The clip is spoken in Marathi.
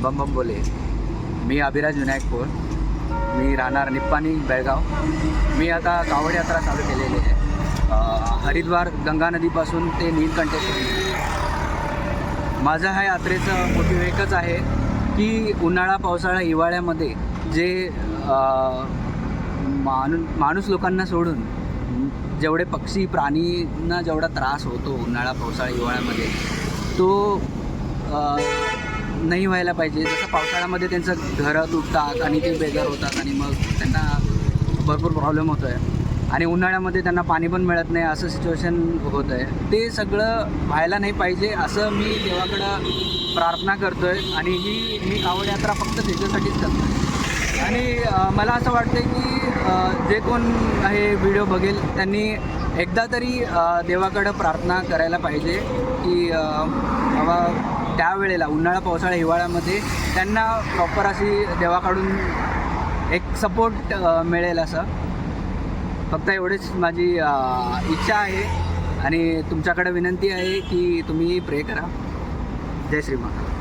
बम बम बोले. मी अभिराज विनायक पोळ. मी राहणार निप्पाणी बेळगाव. मी आता कावड यात्रा चालू केलेली आहे. हरिद्वार गंगा नदीपासून ते नीलकंठेश्वर. माझं ह्या यात्रेचं मोटिव्ह एकच आहे की उन्हाळा पावसाळा हिवाळ्यामध्ये जे माणूस लोकांना सोडून जेवढे पक्षी प्राणींना जेवढा त्रास होतो उन्हाळा पावसाळा हिवाळ्यामध्ये तो नाही व्हायला पाहिजे. जसं पावसाळ्यामध्ये त्यांचं घरं तुटतात आणि ते बेजार होतात आणि मग त्यांना भरपूर प्रॉब्लेम होतो आहे आणि उन्हाळ्यामध्ये त्यांना पाणी पण मिळत नाही, असं सिच्युएशन होतं आहे. ते सगळं व्हायला नाही पाहिजे असं मी देवाकडं प्रार्थना करतो आहे आणि मी कावड यात्रा फक्त त्याच्यासाठीच करतो आहे. आणि मला असं वाटतं की जे कोण हे व्हिडिओ बघेल त्यांनी एकदा तरी देवाकडं प्रार्थना करायला पाहिजे की बाबा त्यावेळेला उन्हाळा पावसाळा हिवाळ्यामध्ये त्यांना प्रॉपर अशी देवाकडून एक सपोर्ट मिळेल असं. फक्त एवढीच माझी इच्छा आहे आणि तुमच्याकडे विनंती आहे की तुम्ही प्रे करा. जय श्रीमान.